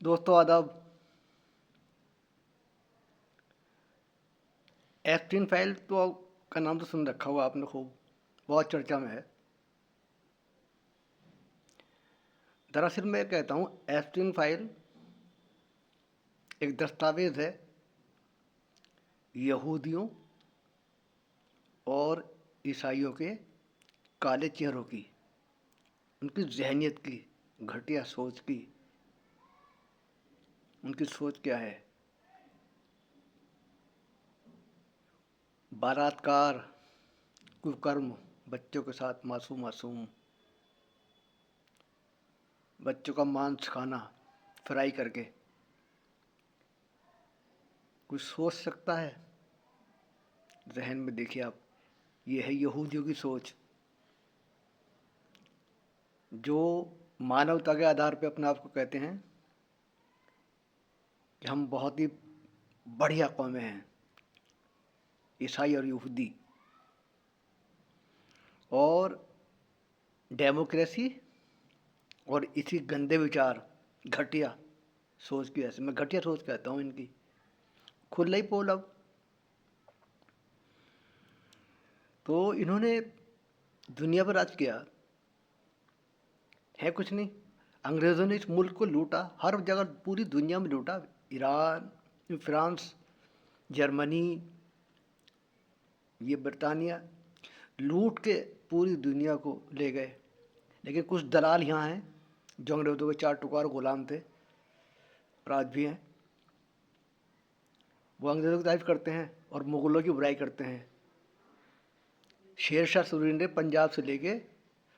दोस्तों आदाब। Epstein file तो का नाम तो सुन रखा होगा आपने खूब, बहुत चर्चा में है। दरअसल मैं कहता हूँ एप्स्टीन फाइल एक दस्तावेज है यहूदियों और ईसाइयों के काले चेहरों की, उनकी जहनीत की, घटिया सोच की। उनकी सोच क्या है? बलात्कार, कुकर्म, बच्चों के साथ मासूम मासूम बच्चों का मांस खाना फ्राई करके। कुछ सोच सकता है? जहन में देखिए आप, ये है यहूदियों की सोच, जो मानवता के आधार पे अपने आप को कहते हैं कि हम बहुत ही बढ़िया कौमें हैं, ईसाई और यहूदी। और डेमोक्रेसी और इसी गंदे विचार, घटिया सोच की वजह से, मैं घटिया सोच कहता हूँ इनकी, खुला ही पोल। अब तो इन्होंने दुनिया पर राज किया है, कुछ नहीं। अंग्रेज़ों ने इस मुल्क को लूटा, हर जगह पूरी दुनिया में लूटा। ईरान, फ्रांस, जर्मनी, ये बरतानिया, लूट के पूरी दुनिया को ले गए। लेकिन कुछ दलाल यहाँ हैं जो अंग्रेज़ों के चार टुकार गुलाम थे और आज भी हैं। वो अंग्रेज़ों की तारीफ करते हैं और मुग़लों की बुराई करते हैं। शेर शाह सूरी ने पंजाब से लेके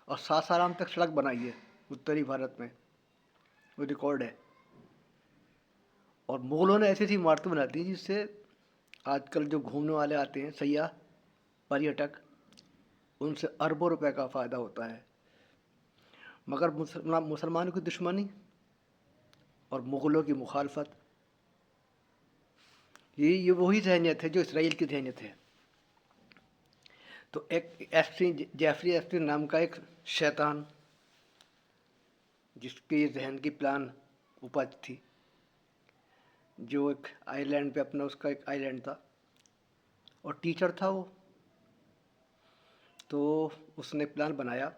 और सासाराम तक सड़क बनाई है उत्तरी भारत में, वो रिकॉर्ड है। और मुग़लों ने ऐसी ऐसी इमारतें बना दी जिससे आजकल जो घूमने वाले आते हैं सयाह, पर्यटक, उनसे अरबों रुपए का फ़ायदा होता है। मगर मुसलमानों की दुश्मनी और मुग़लों की मुखालफत, ये वही जहनीत है जो इसराइल की जहनीत है। तो एक जेफरी एप्स्टीन नाम का एक शैतान, जिसके जहन की प्लान उपज थी, जो एक आइलैंड पे अपना, उसका एक आइलैंड था और टीचर था वो, तो उसने प्लान बनाया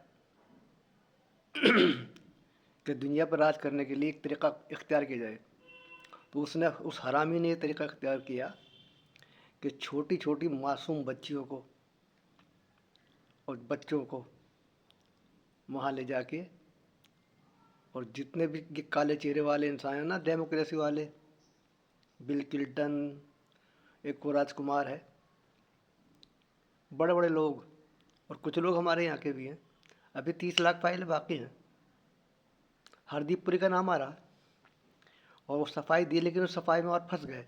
कि दुनिया पर राज करने के लिए एक तरीका इख्तियार किया जाए। तो उसने, उस हरामी ने ये तरीका इख्तियार किया कि छोटी छोटी मासूम बच्चियों को और बच्चों को वहाँ ले जाके, और जितने भी ये काले चेहरे वाले इंसान हैं ना, डेमोक्रेसी वाले, बिल क्लिंटन, एक को राजकुमार है, बड़े बड़े लोग, और कुछ लोग हमारे यहाँ के भी हैं। अभी 30 लाख फाइलें बाकी हैं। हरदीप पुरी का नाम आ रहा और वो सफाई दी, लेकिन उस सफाई में और फंस गए।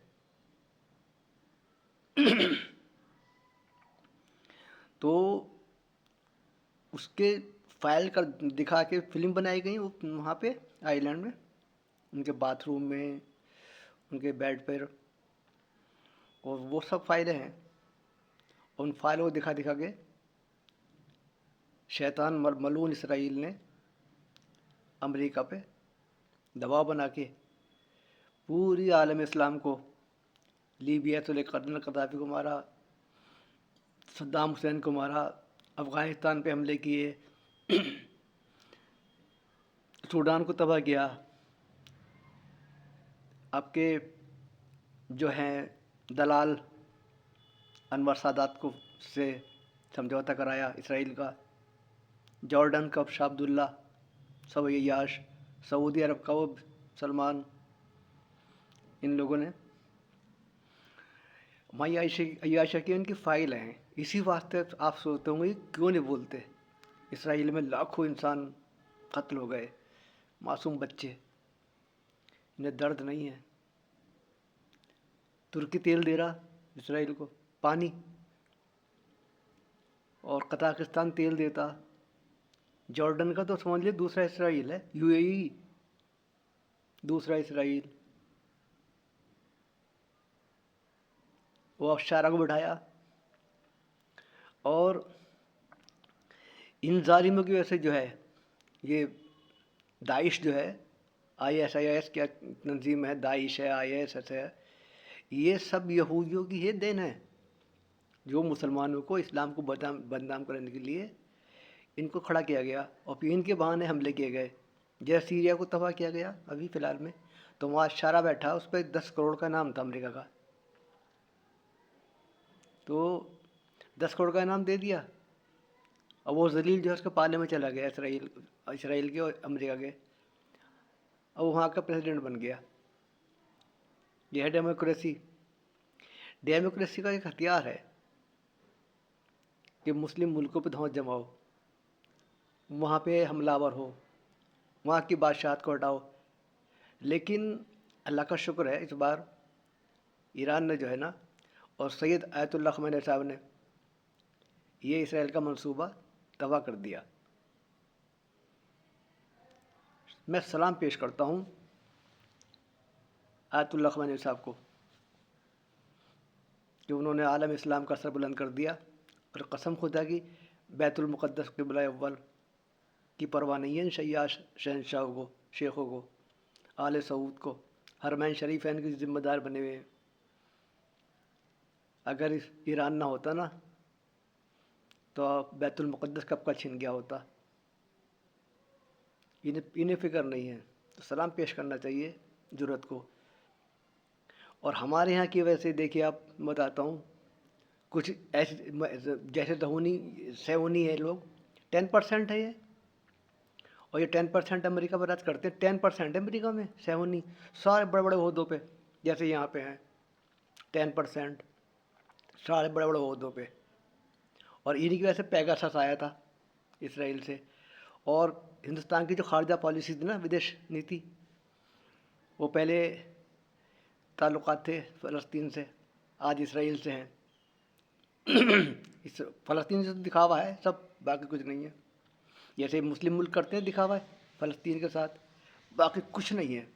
तो उसके फाइल का दिखा के फिल्म बनाई गई वो वहाँ पे आइलैंड में, उनके बाथरूम में, उनके बेड पर, और वो सब फाइलें हैं। उन फाइलों को दिखा दिखा के शैतान मलून इसराइल ने अमेरिका पे दबाव बना के पूरी आलम इस्लाम को, लीबिया से लेकर कर्नल कदाफी को मारा, सद्दाम हुसैन को मारा, अफ़गानिस्तान पे हमले किए, सूडान को तबाह किया, आपके जो हैं दलाल अनवर सादात को से समझौता कराया इसराइल का, जॉर्डन का शाह अब्दुल्ला, सब याश, सऊदी अरब का वो सलमान, इन लोगों ने माई अयाशा की उनकी फ़ाइल हैं। इसी वास्ते आप सोचते होंगे क्यों नहीं बोलते, इसराइल में लाखों इंसान कत्ल हो गए, मासूम बच्चे, इन्हें दर्द नहीं है। तुर्की तेल दे रहा इसराइल को, पानी, और कजाकिस्तान तेल देता। जॉर्डन का तो समझ लीजिए दूसरा इसराइल है, यूएई दूसरा इसराइल। वो अब शारा को बिठाया, और इन जालिमों की वजह से जो है ये दाइश जो है ISIS क्या तंजीम है, दाइश है, ISIS है, ये सब यहूदियों की ही देन है, जो मुसलमानों को, इस्लाम को बदनाम करने के लिए इनको खड़ा किया गया और फिर इनके बहाने हमले किए गए। जैसे सीरिया को तबाह किया गया अभी फ़िलहाल में, तो वहाँ शारा बैठा, उस पर 10 करोड़ का नाम था अमेरिका का, तो 10 करोड़ का इनाम दे दिया और वो जलील जो है उसके पाले में चला गया, इसराइल के और अमेरिका के, और वहाँ का प्रेसिडेंट बन गया। यह है डेमोक्रेसी। डेमोक्रेसी का एक हथियार है कि मुस्लिम मुल्कों पे धौंस जमाओ, वहाँ पे हमलावर हो, वहाँ की बादशाहत को हटाओ। लेकिन अल्लाह का शुक्र है, इस बार ईरान ने जो है ना, और सैयद आयतुल्लाह ख़मैनी साहब ने ये इसराइल का मंसूबा तबाह कर दिया। मैं सलाम पेश करता हूँ आयतुल्लाह ख़मैनी साहब को कि उन्होंने आलम इस्लाम का सर बुलंद कर दिया, और कसम खुदा की बैतुल मुक़द्दस क़िबला अव्वल की परवाह नहीं है शय्याश शहनशाह को, शेखों को, आले सऊद को, हरमैन शरीफैन के ज़िम्मेदार बने हुए हैं। अगर इस ईरान ना होता ना, तो बैतुल मुक़द्दस कब का छिन गया होता। इन्हें फ़िक्र नहीं है, तो सलाम पेश करना चाहिए ज़रूरत को। और हमारे यहाँ की वजह से देखिए, आप बताता हूँ, कुछ ऐसे जैसे सेवनी है लोग, 10% है ये, और ये 10% अमेरिका पर राज करते हैं। 10% है अमेरिका में सेवनी, सारे बड़े बड़े ओहदों पे, जैसे यहाँ पे हैं 10%, सारे बड़े बड़े ओहदों पे। और इन्हीं की वजह से पेगासस आया था इसराइल से। और हिंदुस्तान की जो खारजा पॉलिसी थी ना, विदेश नीति, वो पहले ताल्लुकात थे फ़लस्तीन से, आज इसराइल से हैं। इस फ़लस्तीन से तो दिखावा है सब, बाकी कुछ नहीं है। जैसे मुस्लिम मुल्क करते हैं दिखावा है फ़लस्तीन के साथ, बाकी कुछ नहीं है।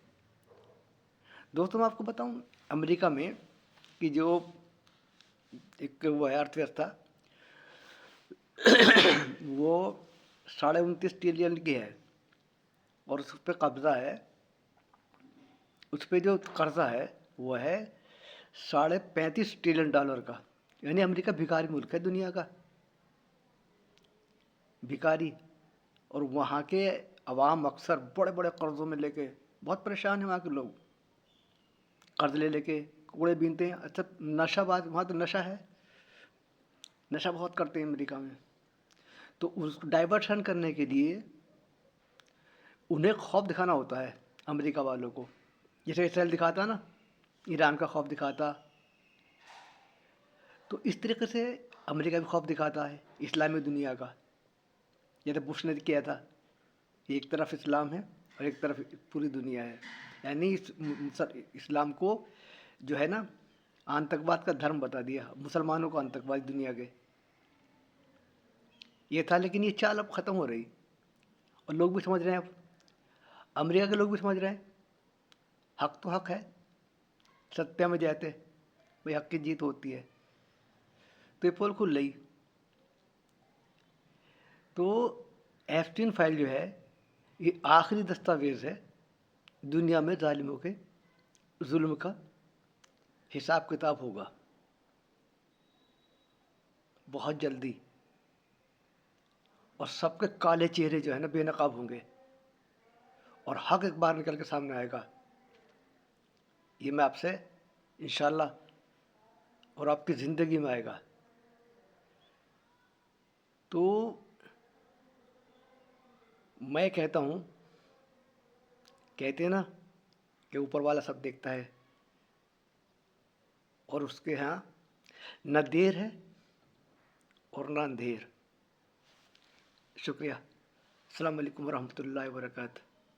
दोस्तों मैं आपको बताऊं, अमेरिका में कि जो एक वो है अर्थव्यवस्था, वो 29.5 ट्रिलियन की है, और उस पर कब्ज़ा है, उस पर जो कर्जा है वो है 35.5 ट्रिलियन डॉलर का। यानी अमेरिका भिखारी मुल्क है, दुनिया का भिखारी। और वहाँ के अवाम अक्सर बड़े बड़े कर्ज़ों में लेके बहुत परेशान हैं। वहाँ के लोग कर्ज़ ले लेके कूड़े बीनते हैं। अच्छा, नशाबाज, वहाँ तो नशा है, नशा बहुत करते हैं अमेरिका में। तो उस डाइवर्शन करने के लिए उन्हें खौफ दिखाना होता है अमेरिका वालों को, जैसे इसराइल दिखाता ना, ईरान का खौफ दिखाता, तो इस तरीके से अमेरिका भी खौफ दिखाता है इस्लामी दुनिया का। जैसे बुश ने किया था, एक तरफ इस्लाम है और एक तरफ पूरी दुनिया है, यानी इस्लाम को जो है ना आतंकवाद का धर्म बता दिया, मुसलमानों को आतंकवाद दुनिया के, ये था। लेकिन ये चाल अब ख़त्म हो रही, और लोग भी समझ रहे हैं, अब अमेरिका के लोग भी समझ रहे हैं हक तो हक है, सत्य में जयते, भाई हक की जीत होती है। तो ये पोल खुल रही। तो एप्स्टीन फाइल जो है, ये आखिरी दस्तावेज़ है दुनिया में जालिमों के जुल्म का हिसाब किताब होगा बहुत जल्दी, और सबके काले चेहरे जो है ना बेनकाब होंगे, और हक एक बार निकल के सामने आएगा। ये मैं आपसे इंशाल्लाह, और आपकी ज़िंदगी में आएगा। तो मैं कहता हूँ, कहते हैं ना कि ऊपर वाला सब देखता है, और उसके यहाँ न देर है और न अंधेर। शुक्रिया। अस्सलाम वालेकुम वरहमतुल्लाहि वबरकातुहू।